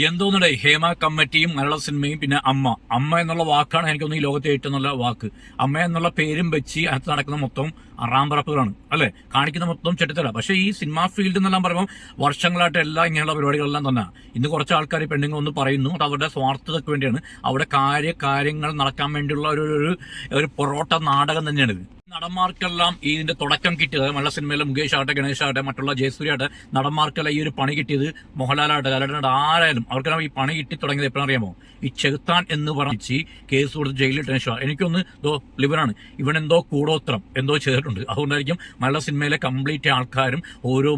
എന്തോന്നടേ ഹേമ കമ്മിറ്റിയും മലയാള സിനിമയും പിന്നെ അമ്മ എന്നുള്ള വാക്കാണ് എനിക്കൊന്ന് ഈ ലോകത്തെ ഏറ്റവും നല്ല വാക്ക്. അമ്മ എന്നുള്ള പേരും വെച്ച് അതിനകത്ത് നടക്കുന്ന മൊത്തം അറാമ്പറപ്പുകളാണ് അല്ലെ, കാണിക്കുന്ന മൊത്തം ചെട്ടിത്തല. പക്ഷെ ഈ സിനിമാ ഫീൽഡ് എന്നെല്ലാം പറയുമ്പോൾ വർഷങ്ങളായിട്ട് എല്ലാം ഇങ്ങനെയുള്ള പരിപാടികളെല്ലാം തന്നെ. ഇന്ന് കുറച്ച് ആൾക്കാർ പെണ്ണുങ്ങൾ ഒന്ന് പറയുന്നു, അത് അവരുടെ സ്വാർത്ഥതയ്ക്ക് വേണ്ടിയാണ്, അവിടെ കാര്യങ്ങൾ നടക്കാൻ വേണ്ടിയുള്ള ഒരു പൊറോട്ട നാടകം തന്നെയാണ് ഇത്. നടന്മാർക്കെല്ലാം ഇതിന്റെ തുടക്കം കിട്ടിയത് മലയാള സിനിമയിലെ മുകേഷ് ആകട്ടെ, ഗണേഷ് ആകട്ടെ, മറ്റുള്ള ജയസൂര്യ ആകട്ടെ, നടന്മാർക്കെല്ലാം ഈ ഒരു പണി കിട്ടിയത് മോഹൻലാലാകട്ടെ, ലാലേട്ടനാകട്ടെ, ആരായാലും അവർക്കെല്ലാം ഈ പണി കിട്ടി തുടങ്ങിയത് എപ്പോഴറിയാമോ? ഈ ചെകുത്താൻ എന്ന് പറഞ്ഞ് കേസ് കൊടുത്ത് ജയിലിൽ ടെൻഷൻ. എനിക്കൊന്ന് ലിവറാണ്, ഇവനെന്തോ കൂടോത്രം എന്തോ ചെയ്തിട്ടുണ്ട്. അതുകൊണ്ടായിരിക്കും മലയാള സിനിമയിലെ കംപ്ലീറ്റ് ആൾക്കാരും ഓരോ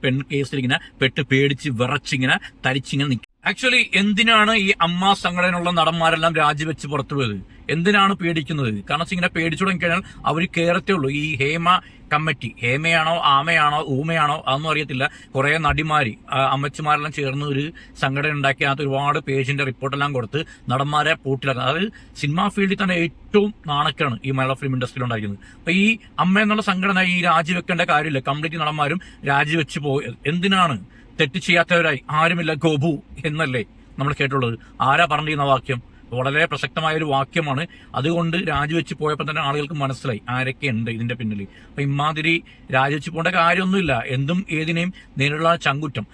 പെൺ കേസിൽ ഇങ്ങനെ പെട്ട് പേടിച്ച് വിറച്ചിങ്ങനെ തരിച്ചിങ്ങനെ നിൽക്കും. ആക്ച്വലി എന്തിനാണ് ഈ അമ്മ സംഘടനയുള്ള നടന്മാരെല്ലാം രാജിവെച്ച് പുറത്തു പോയത്? എന്തിനാണ് പേടിക്കുന്നത്? കാരണം ഇങ്ങനെ പേടിച്ചു തുടങ്ങിക്കഴിഞ്ഞാൽ അവർ കയറത്തേ ഉള്ളൂ. ഈ ഹേമ കമ്മിറ്റി, ഹേമയാണോ ആമയാണോ ഊമയാണോ അതൊന്നും അറിയത്തില്ല, കുറെ നടിമാര് അമ്മച്ചിമാരെല്ലാം ചേർന്ന് ഒരു സംഘടന ഉണ്ടാക്കി അതിനകത്ത് ഒരുപാട് പേജിന്റെ റിപ്പോർട്ടെല്ലാം കൊടുത്ത് നടന്മാരെ പൂട്ടിലാക്കുന്നത്. അതായത് സിനിമാ ഫീൽഡിൽ തന്നെ ഏറ്റവും നാണക്കാണ് ഈ മലയാള ഫിലിം ഇൻഡസ്ട്രിയിൽ ഉണ്ടായിരിക്കുന്നത്. അപ്പൊ ഈ അമ്മ എന്നുള്ള സംഘടന ഈ രാജിവെക്കേണ്ട കാര്യമില്ല, കംപ്ലീറ്റ് നടന്മാരും രാജിവെച്ച് പോയത് എന്തിനാണ്? തെറ്റ് ചെയ്യാത്തവരായി ആരുമില്ല ഗോപു എന്നല്ലേ നമ്മൾ കേട്ടുള്ളത്. ആരാ പറഞ്ഞിരുന്ന വാക്യം? വളരെ പ്രസക്തമായ ഒരു വാക്യമാണ്. അതുകൊണ്ട് രാജിവെച്ച് പോയപ്പോൾ തന്നെ ആളുകൾക്ക് മനസ്സിലായി ആരൊക്കെ ഉണ്ട് ഇതിന്റെ പിന്നിൽ. അപ്പൊ ഇമാതിരി രാജിവെച്ച് പോകേണ്ട കാര്യമൊന്നുമില്ല, എന്തും ഏതിനെയും നേരിടുള്ള ചങ്കുറ്റം.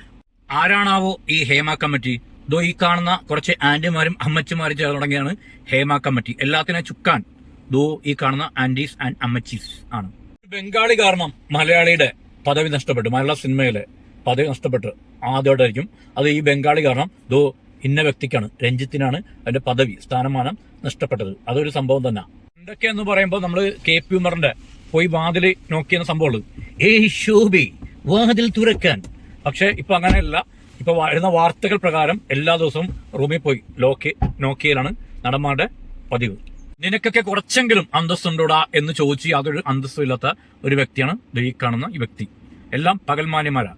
ആരാണാവോ ഈ ഹേമ കമ്മിറ്റി? ഈ കാണുന്ന കുറച്ച് ആന്റിമാരും അമ്മച്ചിമാരും ചേർന്ന് തുടങ്ങിയാണ് ഹേമ കമ്മിറ്റി. എല്ലാത്തിനും ചുക്കാൻ ഈ കാണുന്ന ആന്റീസ് ആൻഡ് അമ്മച്ചീസ് ആണ്. ബംഗാളി കാരണം മലയാളിയുടെ പദവി നഷ്ടപ്പെട്ടു, മലയാള സിനിമയിലെ പദവി നഷ്ടപ്പെട്ടു ആദ്യമായിട്ടായിരിക്കും. അത് ഈ ബംഗാളി കാരണം ഇന്ന വ്യക്തിക്കാണ്, രഞ്ജിത്തിനാണ് അതിന്റെ പദവി സ്ഥാനമാനം നഷ്ടപ്പെട്ടത്. അതൊരു സംഭവം തന്നെ. എന്തൊക്കെയെന്ന് പറയുമ്പോൾ നമ്മള് KP ഉമറിന്റെ പോയി വാതില് നോക്കിയെന്ന സംഭവമുള്ളൂ, ഏയ് ശോഭി വാതിൽ തുറക്കാൻ. പക്ഷെ ഇപ്പൊ അങ്ങനെയല്ല. ഇപ്പൊ വരുന്ന വാർത്തകൾ പ്രകാരം എല്ലാ ദിവസവും റൂമിൽ പോയി നോക്കിയലാണ് നടന്മാരുടെ പതിവ്. നിനക്കൊക്കെ കുറച്ചെങ്കിലും അന്തസ്സുണ്ടോടാ എന്ന് ചോദിച്ച് യാതൊരു അന്തസ്സും ഇല്ലാത്ത ഒരു വ്യക്തിയാണ് ഈ കാണുന്ന ഈ വ്യക്തി. എല്ലാം പകൽമാന്യന്മാരാ.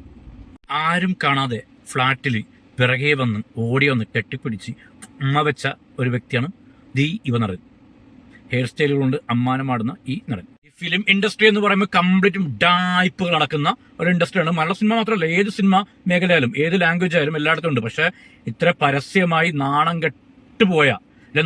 ആരും കാണാതെ ഫ്ളാറ്റിൽ പിറകെ വന്ന് ഓടി വന്ന് കെട്ടിപ്പിടിച്ച് ഉമ്മ വെച്ച ഒരു വ്യക്തിയാണ് ഇവ നടൻ. ഹെയർ സ്റ്റൈലുകൾ കൊണ്ട് അമ്മാനമാടുന്ന ഈ നടൻ. ഈ ഫിലിം ഇൻഡസ്ട്രി എന്ന് പറയുമ്പോൾ കംപ്ലീറ്റും ഡായ്പ് നടക്കുന്ന ഒരു ഇൻഡസ്ട്രിയാണ്. മലയാള സിനിമ മാത്രമല്ല, ഏത് സിനിമ മേഖലയായാലും ഏത് ലാംഗ്വേജ് ആയാലും എല്ലായിടത്തും ഉണ്ട്. പക്ഷെ ഇത്ര പരസ്യമായി നാണം കെട്ടുപോയ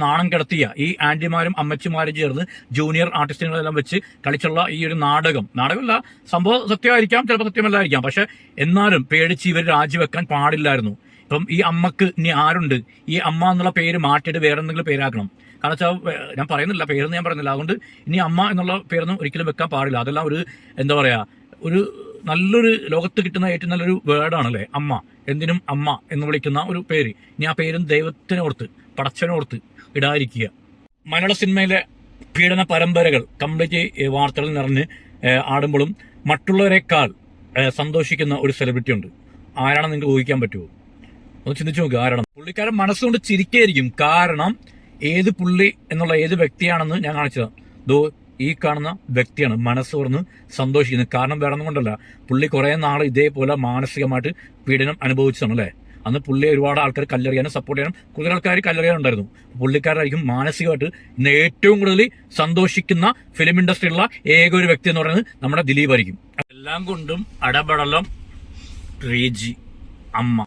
നാണം കിടത്തിയ ഈ ആന്റിമാരും അമ്മച്ചിമാരും ചേർന്ന് ജൂനിയർ ആർട്ടിസ്റ്റുകളെല്ലാം വെച്ച് കളിച്ചുള്ള ഈ ഒരു നാടകമല്ല, സംഭവം സത്യമായിരിക്കാം, ചിലപ്പോൾ സത്യമല്ലായിരിക്കാം. പക്ഷെ എന്നാലും പേടിച്ച് ഇവർ രാജിവെക്കാൻ പാടില്ലായിരുന്നു. ഇപ്പം ഈ അമ്മക്ക് ഇനി ആരുണ്ട്? ഈ അമ്മ എന്നുള്ള പേര് മാറ്റിയിട്ട് വേറെ എന്തെങ്കിലും പേരാക്കണം. കാരണം വെച്ചാൽ ഞാൻ പറയുന്നില്ല, പേരൊന്നും ഞാൻ പറയുന്നില്ല. അതുകൊണ്ട് ഇനി അമ്മ എന്നുള്ള പേരൊന്നും ഒരിക്കലും വെക്കാൻ പാടില്ല. അതെല്ലാം ഒരു എന്താ പറയാ, ഒരു നല്ലൊരു ലോകത്ത് കിട്ടുന്ന ഏറ്റവും നല്ലൊരു വേർഡാണല്ലേ അമ്മ. എന്തിനും അമ്മ എന്ന് വിളിക്കുന്ന ഒരു പേര്. ഇനി ആ പേരും ദൈവത്തിനോർത്ത് പടച്ചനോർത്ത് ഇടാതിരിക്കുക. മലയാള സിനിമയിലെ പീഡന പരമ്പരകൾ കംപ്ലീറ്റ് വാർത്തകൾ നിറഞ്ഞ് ആടുമ്പോഴും മറ്റുള്ളവരെക്കാൾ സന്തോഷിക്കുന്ന ഒരു സെലിബ്രിറ്റി ഉണ്ട്. ആരാണെന്ന് നിങ്ങൾക്ക് ഊഹിക്കാൻ പറ്റുമോ? ഒന്ന് ചിന്തിച്ചു നോക്കുക ആരാണ്. പുള്ളിക്കാരൻ മനസ്സുകൊണ്ട് ചിരിക്കായിരിക്കും. കാരണം ഏത് പുള്ളി എന്നുള്ള ഏത് വ്യക്തിയാണെന്ന് ഞാൻ കാണിച്ചത് ഈ കാണുന്ന വ്യക്തിയാണ് മനസ്സ് തുറന്ന് സന്തോഷിക്കുന്നത്. കാരണം വേറെ ഒന്നും കൊണ്ടല്ല, പുള്ളി കുറെ നാൾ ഇതേപോലെ മാനസികമായിട്ട് പീഡനം അനുഭവിച്ചതാണ് അല്ലേ. അന്ന് പുള്ളിയെ ഒരുപാട് ആൾക്കാർ കല്ലെറിയാനും സപ്പോർട്ട് ചെയ്യാനും കൂടുതൽ ആൾക്കാർ കല്ലെറിയാനുണ്ടായിരുന്നു. പുള്ളിക്കാരായിരിക്കും മാനസികമായിട്ട് ഇന്ന് ഏറ്റവും കൂടുതൽ സന്തോഷിക്കുന്ന ഫിലിം ഇൻഡസ്ട്രിയിലുള്ള ഏക ഒരു വ്യക്തി എന്ന് പറയുന്നത് നമ്മുടെ ദിലീപ് ആയിരിക്കും. എല്ലാം കൊണ്ടും അടപടലം റേജി അമ്മ.